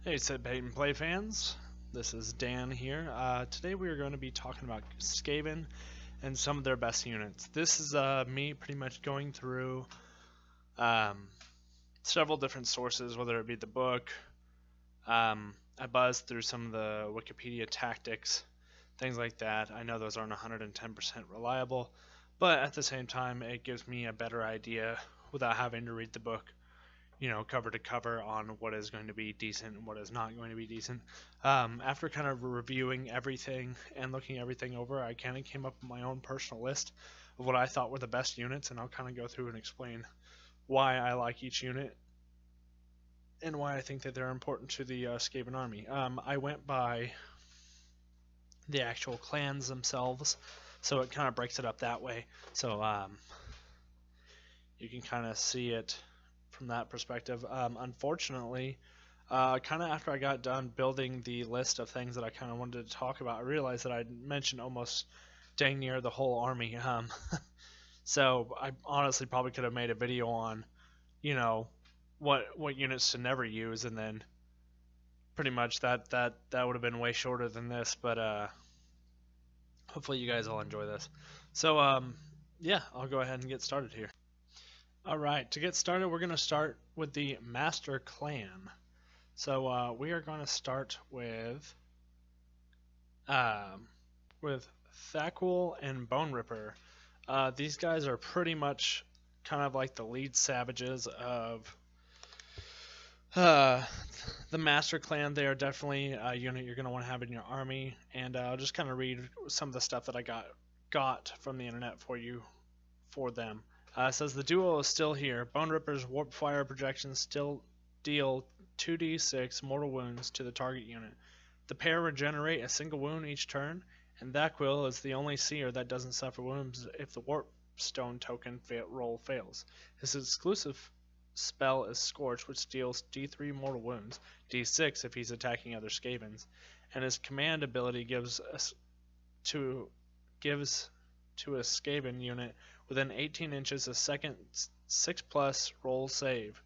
Hey, Sit Bait and Play fans. This is Dan here. Today we are going to be talking about Skaven and some of their best units. This is me pretty much going through several different sources, whether it be the book. I buzzed through some of the Wikipedia tactics, things like that. I know those aren't 110% reliable, but at the same time, it gives me a better idea without having to read the book, cover to cover on what is going to be decent and what is not going to be decent. After kind of reviewing everything and looking everything over, I kind of came up with my own personal list of what I thought were the best units, and I'll kind of go through and explain why I like each unit and why I think that they're important to the Skaven army. I went by the actual clans themselves, so it kind of breaks it up that way. So you can kind of see it from that perspective. Unfortunately, kind of after I got done building the list of things that I kind of wanted to talk about, I realized that I'd mentioned almost dang near the whole army. So I honestly probably could have made a video on, what units to never use, and then pretty much that would have been way shorter than this. But hopefully you guys all enjoy this. So yeah, I'll go ahead and get started here. Alright, to get started, we're going to start with the Master Clan. So we are going to start with Thaquel and Bone Ripper. These guys are pretty much kind of like the lead savages of the Master Clan. They are definitely a unit you're going to want to have in your army, and I'll just kind of read some of the stuff that I got from the internet for them. It says the duo is still here. Bone Ripper's warp fire projections still deal 2d6 mortal wounds to the target unit. The pair regenerate a single wound each turn, and Thaquel is the only seer that doesn't suffer wounds if the warp stone token roll fails. His exclusive spell is Scorch, which deals d3 mortal wounds, d6 if he's attacking other Skavens, and his command ability gives to a Skaven unit within 18 inches a second 6+ roll save,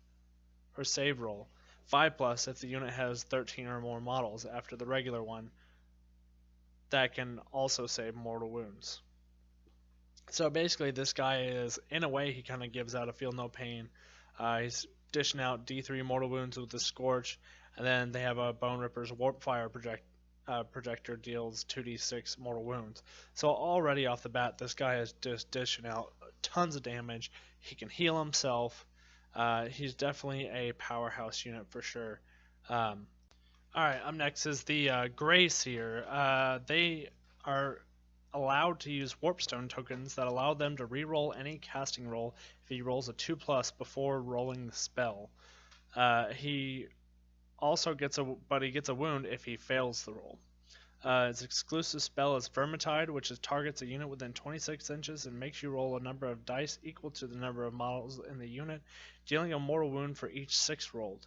or save roll, 5+ if the unit has 13 or more models after the regular one that can also save mortal wounds. So basically this guy is, in a way, he kind of gives out a feel no pain. He's dishing out d3 mortal wounds with the Scorch, and then they have a Bone Ripper's warp fire projector deals 2d6 mortal wounds. So already off the bat, this guy is just dishing out tons of damage. He can heal himself. He's definitely a powerhouse unit for sure. Alright, up next is the Grey Seer. They are allowed to use Warpstone tokens that allow them to reroll any casting roll if he rolls a 2+ before rolling the spell. He also gets a wound if he fails the roll. His exclusive spell is Vermintide, which targets a unit within 26 inches and makes you roll a number of dice equal to the number of models in the unit, dealing a mortal wound for each 6 rolled.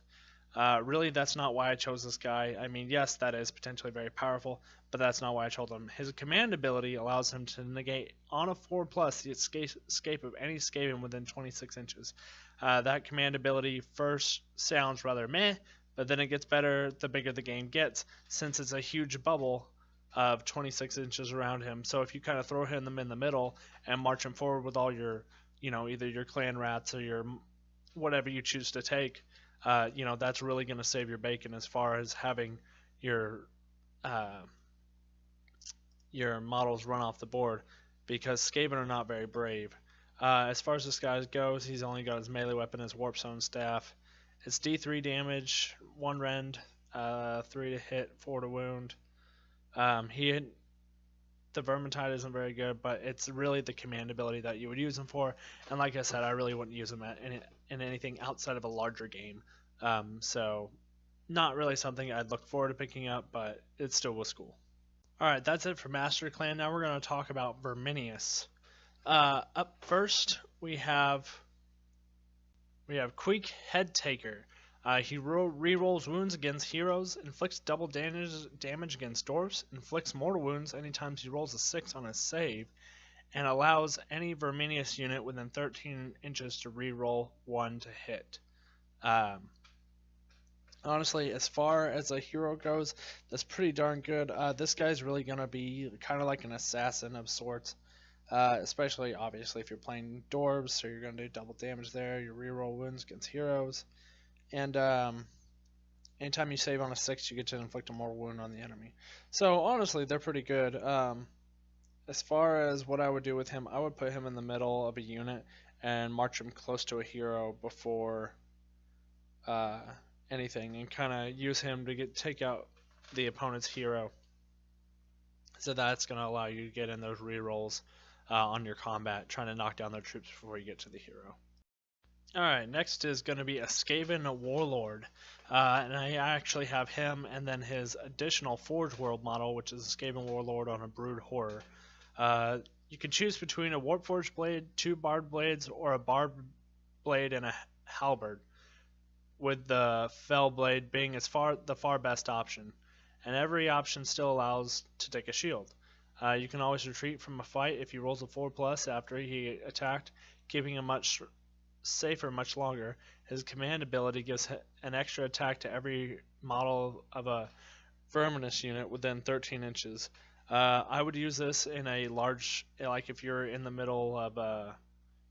Really, that's not why I chose this guy. I mean, yes, that is potentially very powerful, but that's not why I chose him. His command ability allows him to negate on a 4+ the escape of any Skaven within 26 inches. That command ability first sounds rather meh, but then it gets better the bigger the game gets, since it's a huge bubble of 26 inches around him. So if you kind of throw him in the middle and march him forward with all your, either your clan rats or your whatever you choose to take, that's really going to save your bacon as far as having your models run off the board, because Skaven are not very brave. As far as this guy goes, he's only got his melee weapon, his Warpstone staff. It's d3 damage, 1 rend, 3 to hit, 4 to wound. The Vermintide isn't very good, but it's really the command ability that you would use him for. And like I said, I really wouldn't use him in anything outside of a larger game. So not really something I'd look forward to picking up, but it still was cool. Alright, that's it for Master Clan. Now we're going to talk about Verminus. Up first, we have Queek Headtaker. He rerolls wounds against heroes, inflicts double damage against dwarfs, inflicts mortal wounds anytime he rolls a 6 on a save, and allows any Verminus unit within 13 inches to reroll 1 to hit. Honestly, as far as a hero goes, that's pretty darn good. This guy's really gonna be kind of like an assassin of sorts. Especially obviously if you're playing dwarves, so you're gonna do double damage there. You reroll wounds against heroes, and anytime you save on a 6, you get to inflict a mortal wound on the enemy. So honestly, they're pretty good. As far as what I would do with him, I would put him in the middle of a unit and march him close to a hero before uh, anything, and kind of use him to take out the opponent's hero. So that's going to allow you to get in those rerolls on your combat, trying to knock down their troops before you get to the hero. Alright, next is going to be a Skaven Warlord. And I actually have him and then his additional Forge World model, which is a Skaven Warlord on a Brood Horror. You can choose between a Warpforged Blade, 2 Barbed Blades, or a Barbed Blade and a Halberd, with the Fell Blade being the far best option. And every option still allows to take a shield. You can always retreat from a fight if he rolls a 4+ after he attacked, keeping him much safer much longer. His command ability gives an extra attack to every model of a Verminus unit within 13 inches. I would use this in a large, like if you're in the middle of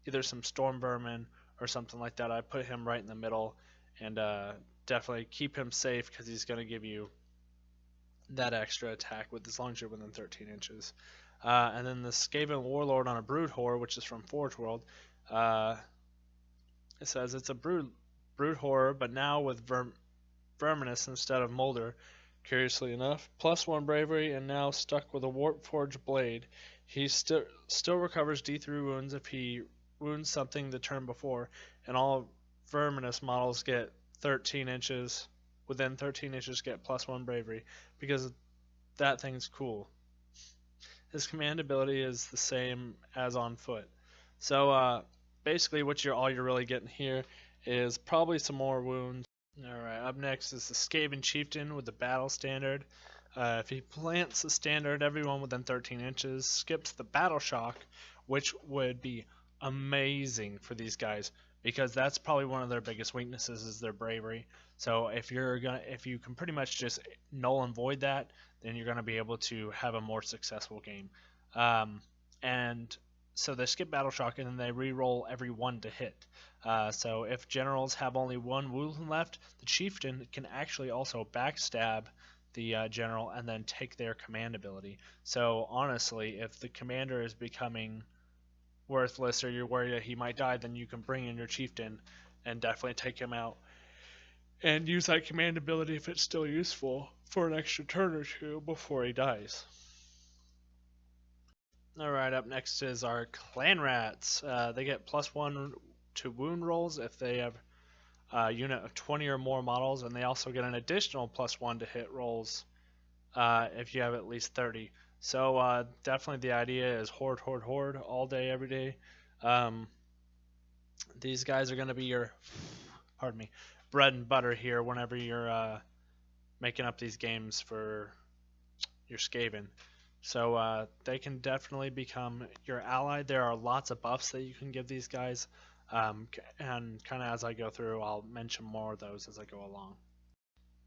either some storm vermin or something like that. I put him right in the middle and definitely keep him safe because he's going to give you that extra attack as long as you're within 13 inches. And then the Skaven Warlord on a Brood Horror, which is from Forge World. It says it's a brood horror, but now with Verminus instead of Molder. Curiously enough, +1 bravery, and now stuck with a Warpforged Blade. He still recovers D3 wounds if he wounds something the turn before, and all Verminus models get 13 inches. Within 13 inches, get +1 bravery because that thing's cool. His command ability is the same as on foot. So basically all you're really getting here is probably some more wounds. Alright, up next is the Skaven Chieftain with the Battle Standard. If he plants the standard, everyone within 13 inches skips the Battle Shock, which would be amazing for these guys because that's probably one of their biggest weaknesses is their bravery. So if you can pretty much just null and void that, then you're gonna be able to have a more successful game. And so they skip Battle Shock and then they re-roll every 1 to hit. So if generals have only 1 wound left, the chieftain can actually also backstab the general and then take their command ability. So honestly, if the commander is becoming worthless or you're worried that he might die, then you can bring in your chieftain and definitely take him out and use that command ability if it's still useful for an extra turn or 2 before he dies. Alright, up next is our Clan Rats. They get +1 to wound rolls if they have a unit of 20 or more models, and they also get an additional +1 to hit rolls if you have at least 30. So definitely the idea is horde all day, every day. These guys are going to be your, bread and butter here whenever you're making up these games for your Skaven. So they can definitely become your ally. There are lots of buffs that you can give these guys, and kind of as I go through, I'll mention more of those as I go along.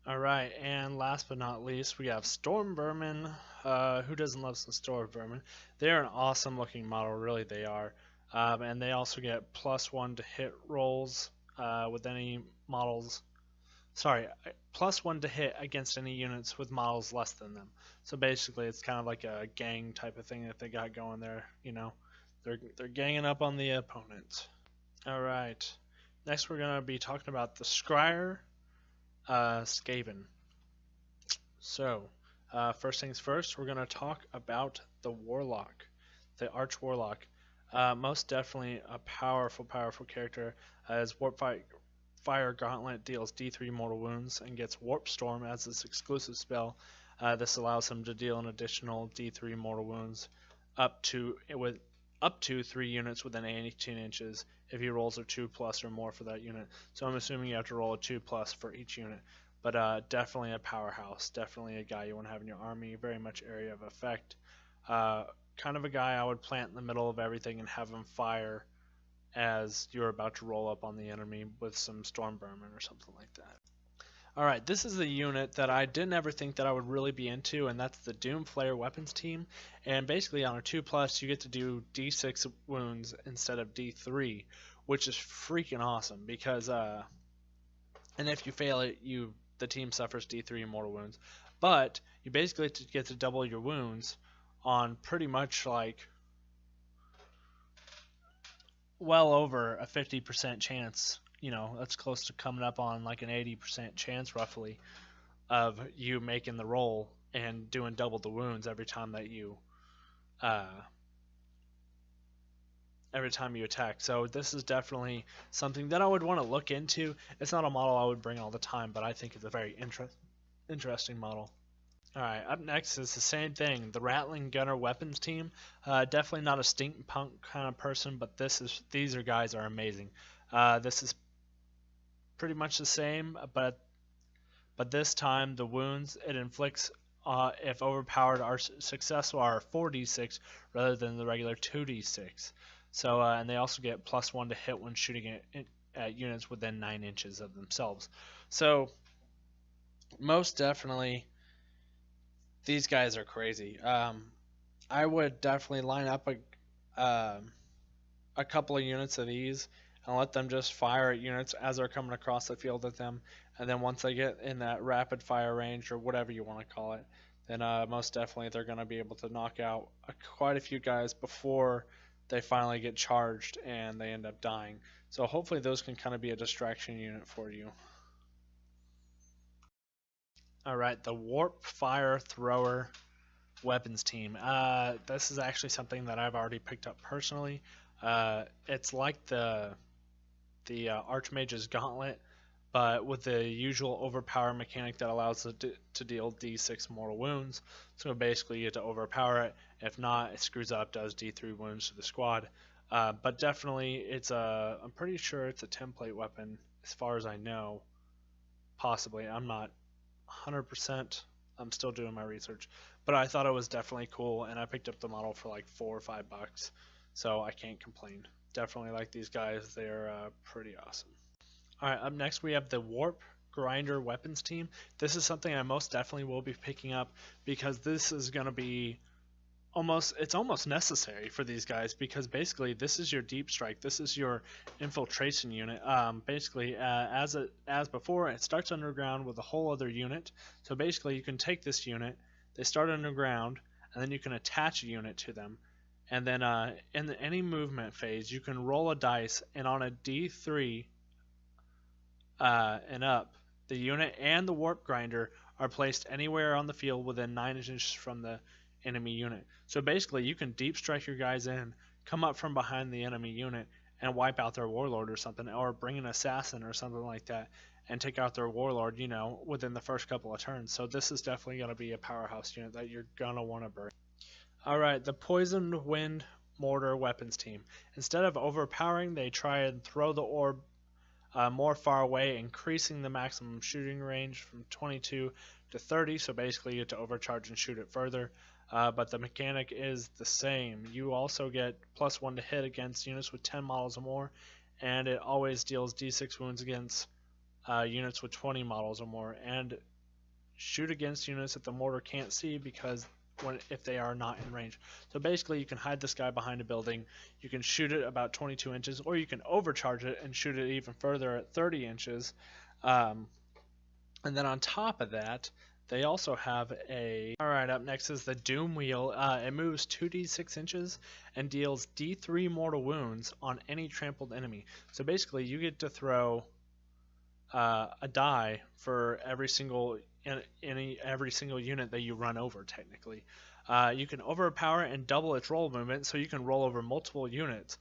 Alright, and last but not least, we have Storm Vermin. Who doesn't love some Storm Vermin? They're an awesome looking model, really they are. And they also get +1 to hit rolls with any models. Sorry, +1 to hit against any units with models less than them. So basically, it's kind of like a gang type of thing that they got going there. You know, they're ganging up on the opponent. All right, next we're gonna be talking about the Scryer Skaven. So first things first, we're gonna talk about the Warlock, the Arch Warlock. Most definitely a powerful character. As Warp Fire Gauntlet deals D3 mortal wounds and gets Warp Storm as its exclusive spell. This allows him to deal an additional D3 mortal wounds up to 3 units within 18 inches if he rolls a 2+ or more for that unit. So I'm assuming you have to roll a 2+ for each unit. But definitely a powerhouse, definitely a guy you want to have in your army, very much area of effect. Kind of a guy I would plant in the middle of everything and have him fire as you're about to roll up on the enemy with some storm vermin or something like that. Alright, this is the unit that I didn't ever think that I would really be into, and that's the Doom Flare Weapons team. And basically on a 2+, you get to do D6 wounds instead of D3, which is freaking awesome because, and if you fail it, the team suffers D3 mortal wounds. But you basically get to double your wounds on pretty much like well over a 50% chance. You know, that's close to coming up on like an 80% chance roughly of you making the roll and doing double the wounds every time that you attack. So this is definitely something that I would want to look into. It's not a model I would bring all the time, but I think it's a very interesting model. Alright, up next is the same thing, the Rattling Gunner Weapons team. Definitely not a steampunk kind of person, but these guys are amazing. This is pretty much the same, but this time the wounds it inflicts, if overpowered, are successful, are 4d6 rather than the regular 2d6. So, and they also get +1 to hit when shooting at units within 9 inches of themselves. So, most definitely, these guys are crazy. I would definitely line up a couple of units of these and let them just fire at units as they're coming across the field at them. And then once they get in that rapid fire range, or whatever you want to call it, then most definitely they're going to be able to knock out quite a few guys before they finally get charged and they end up dying. So hopefully those can kind of be a distraction unit for you. Alright, the Warp Fire Thrower Weapons team. This is actually something that I've already picked up personally. It's like the Archmage's Gauntlet, but with the usual overpower mechanic that allows it to deal D6 mortal wounds. So basically you get to overpower it. If not, it screws up, does D3 wounds to the squad. But definitely I'm pretty sure it's a template weapon as far as I know. Possibly, I'm not 100%. I'm still doing my research, but I thought it was definitely cool, and I picked up the model for like $4 or $5, so I can't complain. Definitely like these guys; they're pretty awesome. All right, up next we have the Warp Grinder Weapons team. This is something I most definitely will be picking up because this is going to be it's almost necessary for these guys, because basically this is your deep strike, this is your infiltration unit. Basically, as before, it starts underground with a whole other unit. So basically you can take this unit, they start underground, and then you can attach a unit to them, and then in any movement phase you can roll a dice, and on a D3 and up, the unit and the Warp Grinder are placed anywhere on the field within 9 inches from the enemy unit. So basically you can deep strike your guys in, come up from behind the enemy unit and wipe out their warlord or something, or bring an assassin or something like that and take out their warlord, you know, within the first couple of turns. So this is definitely going to be a powerhouse unit that you're going to want to burn. Alright, the Poisoned Wind Mortar Weapons team. Instead of overpowering, they try and throw the orb more far away, increasing the maximum shooting range from 22 to 30, so basically you get to overcharge and shoot it further. But the mechanic is the same. You also get +1 to hit against units with 10 models or more, and it always deals D6 wounds against units with 20 models or more, and shoot against units that the mortar can't see if they are not in range. So basically you can hide this guy behind a building, you can shoot it about 22 inches, or you can overcharge it and shoot it even further at 30 inches. And then on top of that, they also have Alright, up next is the Doom Wheel. It moves 2d6 inches and deals D3 mortal wounds on any trampled enemy. So basically you get to throw a die for every single unit that you run over, technically. You can overpower it and double its roll movement, so you can roll over multiple units.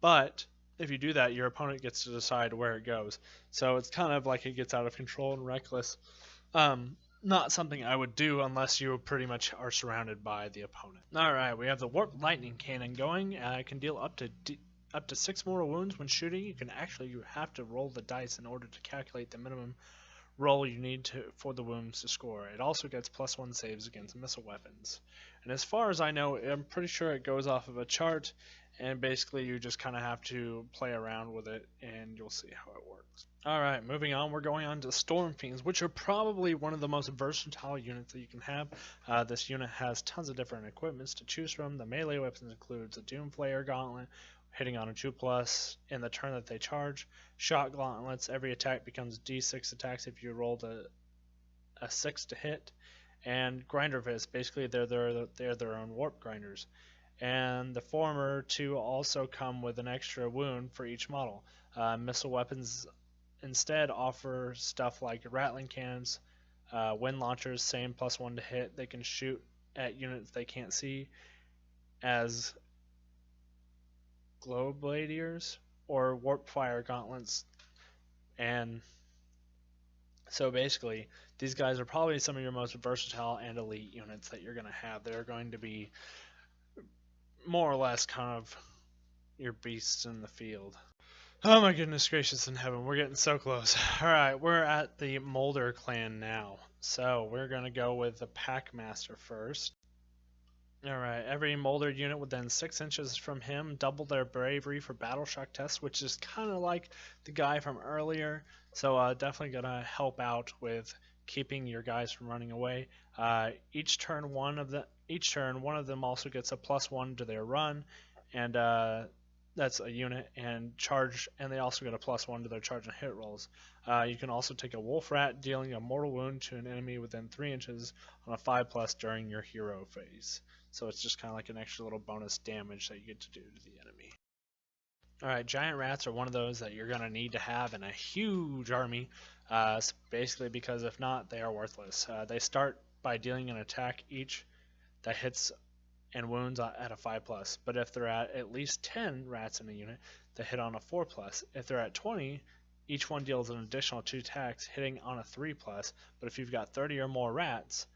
But if you do that, your opponent gets to decide where it goes. So it's kind of like it gets out of control and reckless. Not something I would do unless you pretty much are surrounded by the opponent. Alright, we have the Warp Lightning Cannon going. It can deal up to 6 mortal wounds when shooting. You have to roll the dice in order to calculate the minimum roll you need to for the wounds to score. It also gets +1 saves against missile weapons. And as far as I know, I'm pretty sure it goes off of a chart, and basically you just kind of have to play around with it, and you'll see how it works. Alright, moving on, we're going on to Storm Fiends, which are probably one of the most versatile units that you can have. This unit has tons of different equipments to choose from. The melee weapons includes a Doomflayer Gauntlet, hitting on a 2+ in the turn that they charge. Shot gauntlets, every attack becomes D6 attacks if you rolled a 6 to hit. And grinder fists, basically they're their own warp grinders. And the former two also come with an extra wound for each model. Missile weapons instead offer stuff like rattling cannons, wind launchers, same +1 to hit. They can shoot at units they can't see as Glowbladiers or warp fire gauntlets. And so basically these guys are probably some of your most versatile and elite units that you're going to have. They're going to be more or less kind of your beasts in the field. Oh my goodness gracious in heaven, we're getting so close. Alright, we're at the Molder clan now. So we're going to go with the Packmaster first. Alright, every Molder unit within 6 inches from him double their bravery for battle shock tests, which is kind of like the guy from earlier. So definitely going to help out with keeping your guys from running away. Each turn one of them also gets a +1 to their run, and that's a unit, and charge, and they also get a +1 to their charge and hit rolls. You can also take a Wolf Rat, dealing a mortal wound to an enemy within 3 inches on a 5+ during your hero phase. So it's just kind of like an extra little bonus damage that you get to do to the enemy. Alright, giant rats are one of those that you're going to need to have in a huge army, basically because if not, they are worthless. They start by dealing an attack each that hits and wounds at a 5+, but if they're at least 10 rats in a unit, they hit on a 4+. If they're at 20, each one deals an additional 2 attacks, hitting on a 3+, but if you've got 30 or more rats,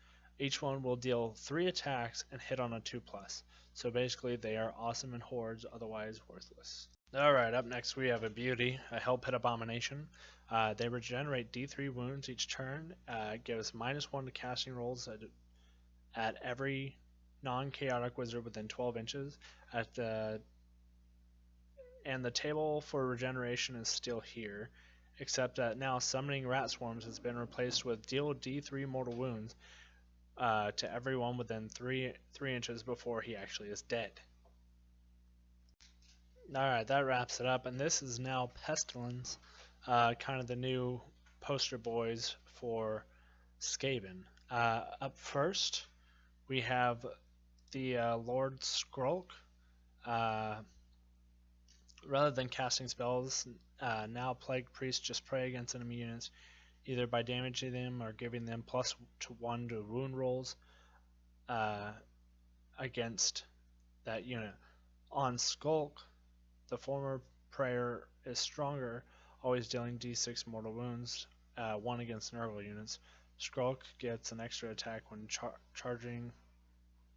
each one will deal 3 attacks and hit on a 2+. So basically they are awesome in hordes, otherwise worthless. Alright, up next we have a beauty, a Hell Pit Abomination. They regenerate D3 wounds each turn, gives -1 to casting rolls at every non-chaotic wizard within 12 inches. And the table for regeneration is still here, except that now summoning rat swarms has been replaced with deal D3 mortal wounds to everyone within 3 inches before he actually is dead. Alright, that wraps it up, and this is now Pestilence, kind of the new poster boys for Skaven. Up first, we have the Lord Skrulk. Rather than casting spells, now Plague Priests just pray against enemy units, either by damaging them or giving them +1 to wound rolls against that unit. On Skulk, the former prayer is stronger, always dealing D6 mortal wounds, 1 against Nerval units. Skrulk gets an extra attack when charging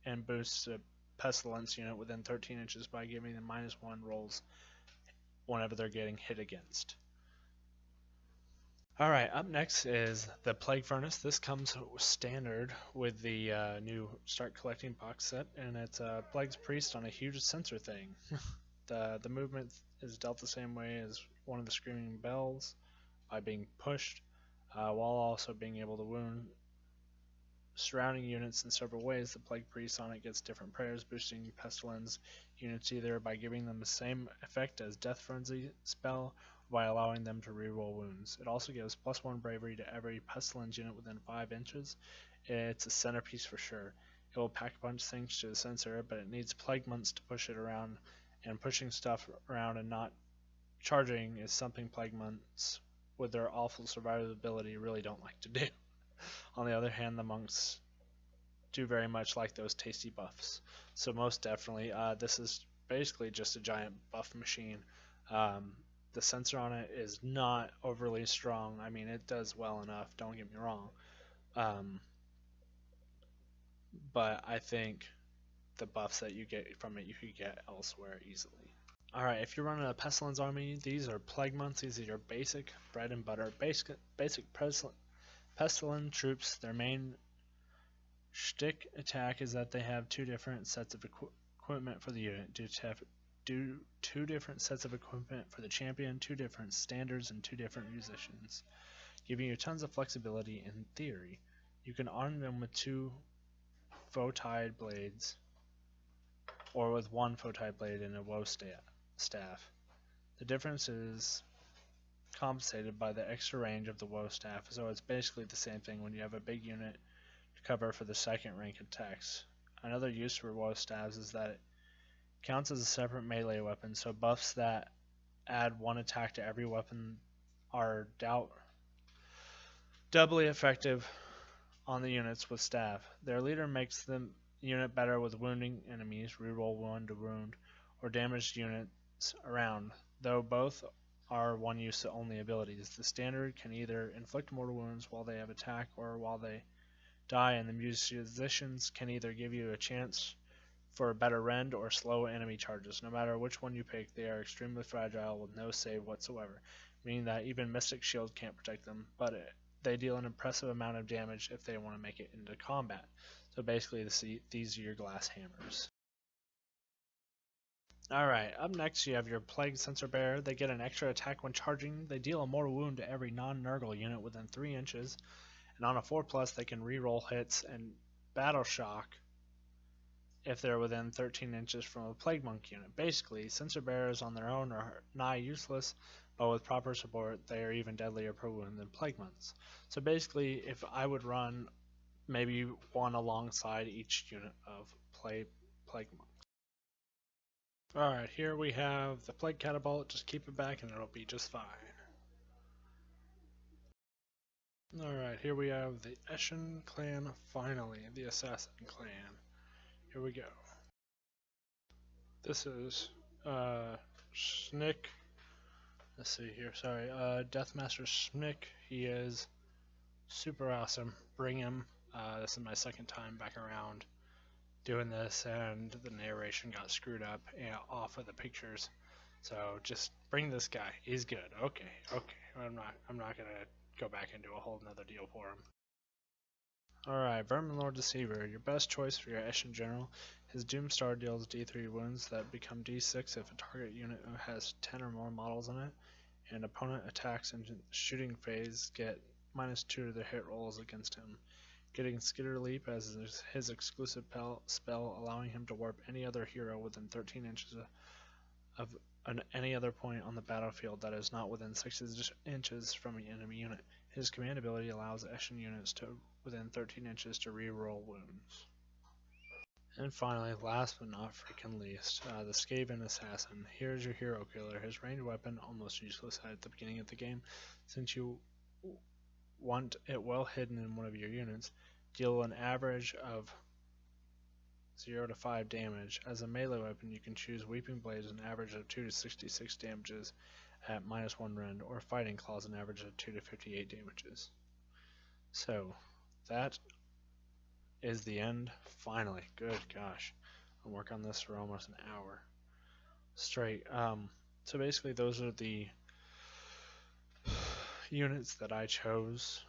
and boosts a Pestilence unit within 13 inches by giving them -1 rolls whenever they're getting hit against. Alright, up next is the Plague Furnace. This comes standard with the new Start Collecting box set, and it's a Plague's Priest on a huge sensor thing. The movement is dealt the same way as one of the Screaming Bells, by being pushed, while also being able to wound surrounding units in several ways. The Plague Priest on it gets different prayers, boosting Pestilence units either by giving them the same effect as Death Frenzy spell, or by allowing them to reroll wounds. It also gives +1 bravery to every Pestilence unit within 5 inches. It's a centerpiece for sure. It will pack a punch things to the sensor, but it needs Plague Months to push it around, and pushing stuff around and not charging is something Plague Months, with their awful survivability, really don't like to do. On the other hand, the monks do very much like those tasty buffs. So most definitely, this is basically just a giant buff machine. The sensor on it is not overly strong. I mean, it does well enough, don't get me wrong. But I think the buffs that you get from it, you could get elsewhere easily. Alright, if you're running a Pestilence army, these are Plague Months. These are your basic bread and butter, basic Pestilence troops, their main shtick attack is that they have two different sets of equipment for the unit. Do two different sets of equipment for the champion, two different standards, and two different musicians, giving you tons of flexibility in theory. You can arm them with two fow-tied blades, or with one fow-tied blade and a woe staff. The difference is compensated by the extra range of the woe staff, so it's basically the same thing when you have a big unit to cover for the second rank attacks. Another use for woe staffs is that it counts as a separate melee weapon, so buffs that add one attack to every weapon are doubly effective on the units with staff. Their leader makes the unit better with wounding enemies, reroll 1 to wound, or damaged units around, though both are one use only abilities. The standard can either inflict mortal wounds while they have attack or while they die, and the musicians can either give you a chance for a better rend or slow enemy charges. No matter which one you pick, they are extremely fragile with no save whatsoever, meaning that even Mystic Shield can't protect them, but they deal an impressive amount of damage if they want to make it into combat. So basically, these are your glass hammers. Alright, up next you have your Plague Sensor Bearer. They get an extra attack when charging. They deal a mortal wound to every non-Nurgle unit within 3 inches. And on a 4+, they can reroll hits and Battle Shock if they're within 13 inches from a Plague Monk unit. Basically, Sensor Bearers on their own are nigh useless, but with proper support, they are even deadlier per wound than Plague Monks. So basically, if I would run maybe one alongside each unit of Plague Monk. Alright, here we have the Plague Catapult. Just keep it back and it'll be just fine. Alright, here we have the Eshin clan, finally, the Assassin clan. Here we go. This is Snick. Let's see here, sorry. Deathmaster Snick. He is super awesome. Bring him. This is my second time back around doing this, and the narration got screwed up off of the pictures. So just bring this guy. He's good. Okay. I'm not gonna go back and do a whole nother deal for him. Alright, Vermin Lord Deceiver, your best choice for your Eshin General. His Doomstar deals D3 wounds that become D6 if a target unit has 10 or more models in it, and opponent attacks in shooting phase get -2 to their hit rolls against him. Getting Skitter Leap as his exclusive spell, allowing him to warp any other hero within 13 inches of any other point on the battlefield that is not within 6 inches from an enemy unit. His command ability allows Eshin units to within 13 inches to reroll wounds. And finally, last but not freaking least, the Skaven Assassin. Here's your hero killer. His ranged weapon, almost useless at the beginning of the game, since you want it well hidden in one of your units. Deal an average of 0 to 5 damage. As a melee weapon, you can choose Weeping Blades, an average of 2 to 66 damages at -1 rend, or Fighting Claws, an average of 2 to 58 damages. So, that is the end. Finally. Good gosh. I'll work on this for almost an hour straight. So basically those are the units that I chose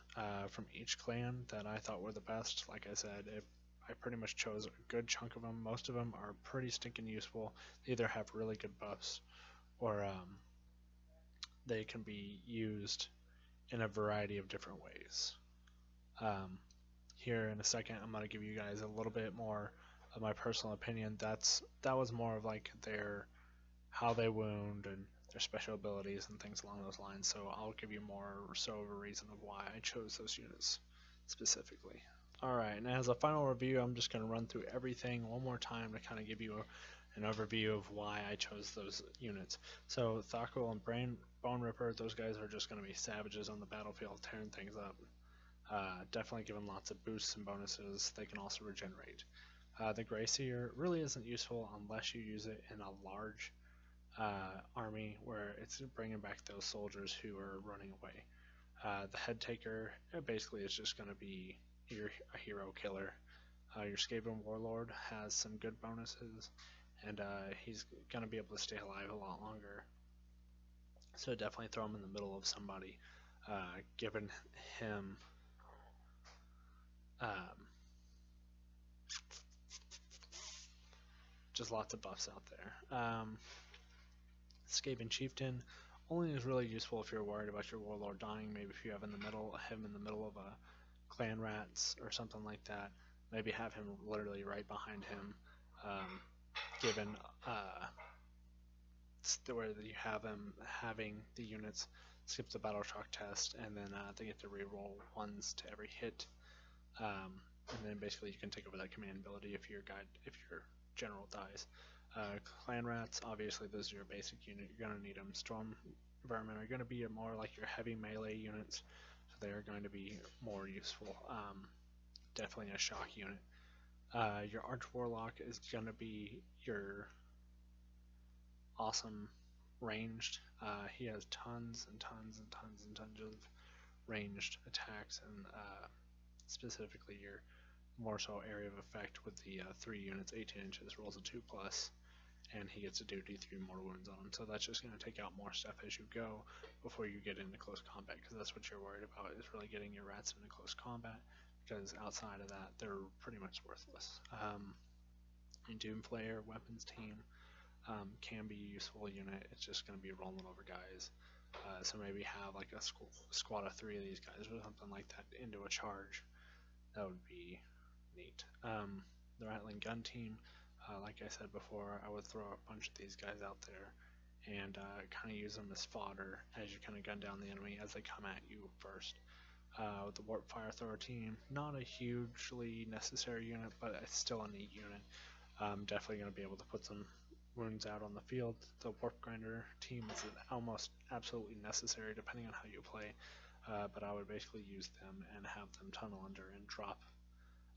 from each clan that I thought were the best. Like I said, I pretty much chose a good chunk of them. Most of them are pretty stinking useful. They either have really good buffs or they can be used in a variety of different ways. Here in a second, I'm going to give you guys a little bit more of my personal opinion. That was more of like how they wound and their special abilities and things along those lines. So I'll give you more so of a reason of why I chose those units specifically. Alright, and as a final review, I'm just going to run through everything one more time to kind of give you an overview of why I chose those units. So Thakul and Bone Ripper, those guys are just going to be savages on the battlefield, tearing things up. Definitely given lots of boosts and bonuses. They can also regenerate. The Grayseer really isn't useful unless you use it in a large army where it's bringing back those soldiers who are running away. The Head Taker basically is just going to be a hero killer. Your Skaven Warlord has some good bonuses, and he's going to be able to stay alive a lot longer. So definitely throw him in the middle of somebody, giving him Um, just lots of buffs out there. Skaven Chieftain only is really useful if you're worried about your warlord dying. Maybe if you have him in the middle of a clan rats or something like that. Maybe have him literally right behind him, given where you have him having the units skip the battle shock test, and then they get to reroll ones to every hit. And then basically you can take over that command ability if your general dies. Clan rats, obviously those are your basic unit. You're gonna need them. Storm vermin are gonna be more like your heavy melee units, so they are going to be more useful. Definitely a shock unit. Your arch warlock is gonna be your awesome ranged. He has tons and tons and tons and tons of ranged attacks, and specifically your more so area of effect with the 3 units, 18 inches, rolls a 2+, and he gets to do D3 mortal wounds on him. So that's just going to take out more stuff as you go before you get into close combat, because that's what you're worried about, is really getting your rats into close combat, because outside of that, they're pretty much worthless. Doomflayer weapons team can be a useful unit. It's just going to be rolling over guys. So maybe have like a squad of 3 of these guys or something like that into a charge. That would be neat. The Rattling Gun team, like I said before, I would throw a bunch of these guys out there and kind of use them as fodder as you kind of gun down the enemy as they come at you first. With the Warp Fire Thrower team, not a hugely necessary unit, but it's still a neat unit. Definitely going to be able to put some wounds out on the field. The Warp Grinder team is almost absolutely necessary depending on how you play, but I would basically use them and have them tunnel under and drop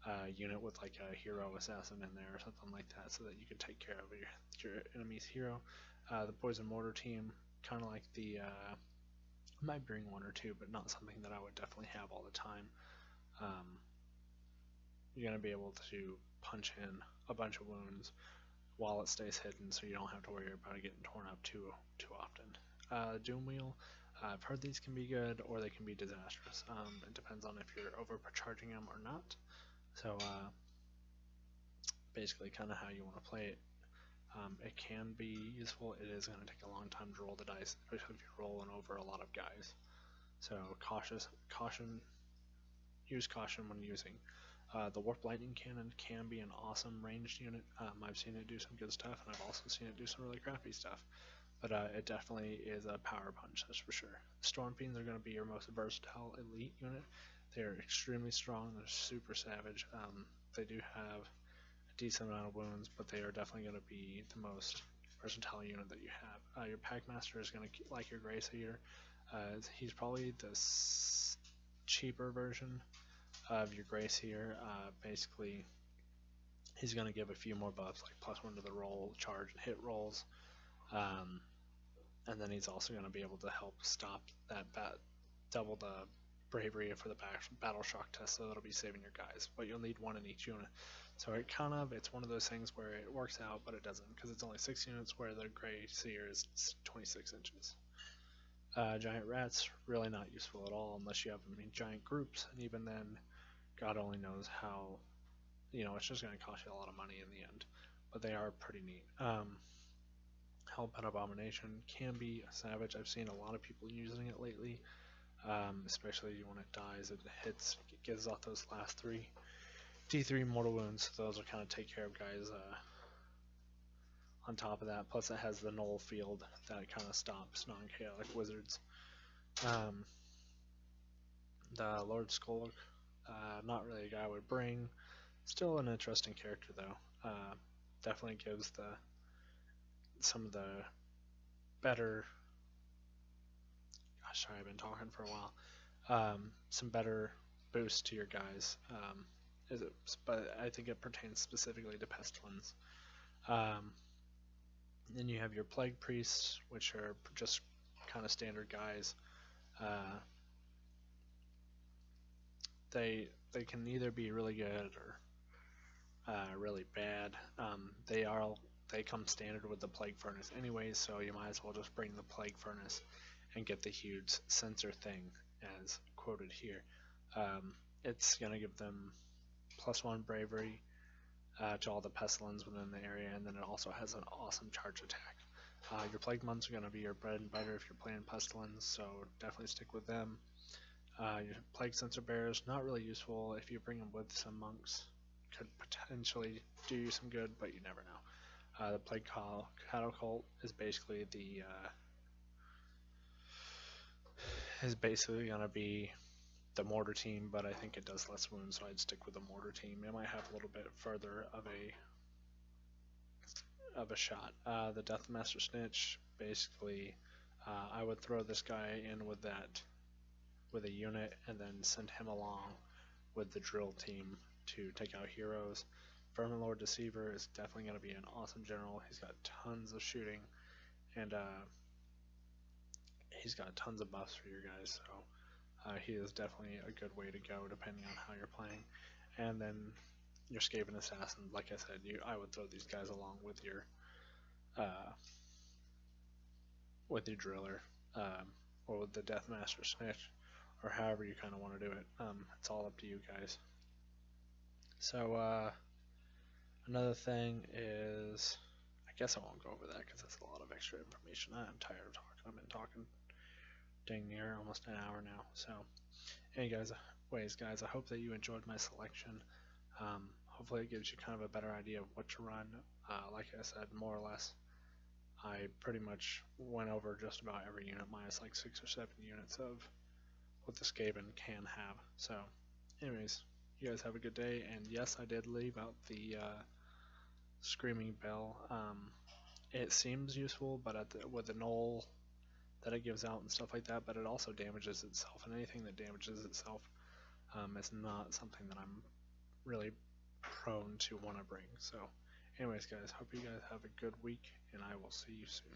a unit with like a hero assassin in there or something like that, so that you can take care of your enemy's hero. The Poison Mortar team, kind of like the might bring 1 or 2, but not something that I would definitely have all the time. You're going to be able to punch in a bunch of wounds while it stays hidden, so you don't have to worry about it getting torn up too often. Doom Wheel, I've heard these can be good or they can be disastrous. It depends on if you're overcharging them or not. So basically kind of how you want to play it. It can be useful. It is going to take a long time to roll the dice, especially if you're rolling over a lot of guys. So use caution when using. The Warp Lightning Cannon can be an awesome ranged unit. I've seen it do some good stuff, and I've also seen it do some really crappy stuff. But it definitely is a power punch, that's for sure. Storm Fiends are going to be your most versatile elite unit. They're extremely strong. They're super savage. They do have a decent amount of wounds, but they are definitely going to be the most versatile unit that you have. Your Packmaster is going to, like your Grace here, he's probably the cheaper version of your Grace here. Basically, he's going to give a few more buffs, like +1 to the roll, charge, and hit rolls. And then he's also going to be able to help stop that double the bravery for the battle shock test, so it'll be saving your guys. But you'll need 1 in each unit. So it's one of those things where it works out, but it doesn't, because it's only 6 units, where the Grey Seer is 26 inches. Giant Rats, really not useful at all unless you have them in giant groups, and even then, God only knows how, it's just going to cost you a lot of money in the end. But they are pretty neat. Hellpent Abomination can be a savage. I've seen a lot of people using it lately, especially when it dies, it hits, it gives off those last 3 D3 mortal wounds. So those will kind of take care of guys on top of that. Plus it has the null field that kind of stops non-chaotic wizards. The Lord Skulk, not really a guy I would bring. Still an interesting character though. Definitely gives some of the better. Gosh, sorry, I've been talking for a while. Some better boost to your guys. But I think it pertains specifically to Pestilence. Then you have your Plague Priests, which are just kind of standard guys. They can either be really good or really bad. They come standard with the Plague Furnace anyways, so you might as well just bring the Plague Furnace and get the huge sensor thing, as quoted here. It's going to give them +1 bravery to all the pestilence within the area, and then it also has an awesome charge attack. Your plague monks are going to be your bread and butter if you're playing pestilence, so definitely stick with them. Your plague sensor bearers, not really useful. If you bring them with some monks, could potentially do you some good, but you never know. The plague catapult is basically gonna be the mortar team, but I think it does less wounds, so I'd stick with the mortar team. It might have a little bit further of a shot. The Deathmaster Snitch, basically, I would throw this guy in with a unit, and then send him along with the drill team to take out heroes. Verminlord Deceiver is definitely going to be an awesome general. He's got tons of shooting, and he's got tons of buffs for your guys, so he is definitely a good way to go depending on how you're playing. And then your Skaven Assassin, like I said, I would throw these guys along with your driller, or with the Deathmaster Snitch, or however you kind of want to do it. It's all up to you guys. So another thing is, I guess I won't go over that because that's a lot of extra information. I'm tired of talking. I've been talking dang near almost an hour now. So anyways, guys, I hope that you enjoyed my selection. Hopefully it gives you kind of a better idea of what to run. Like I said, more or less, I pretty much went over just about every unit minus like 6 or 7 units of what the Skaven can have. So anyways, you guys have a good day, and yes, I did leave out the Screaming Bell. It seems useful, but with the null that it gives out and stuff like that, but it also damages itself, and anything that damages itself is not something that I'm really prone to want to bring. So anyways, guys, hope you guys have a good week, and I will see you soon.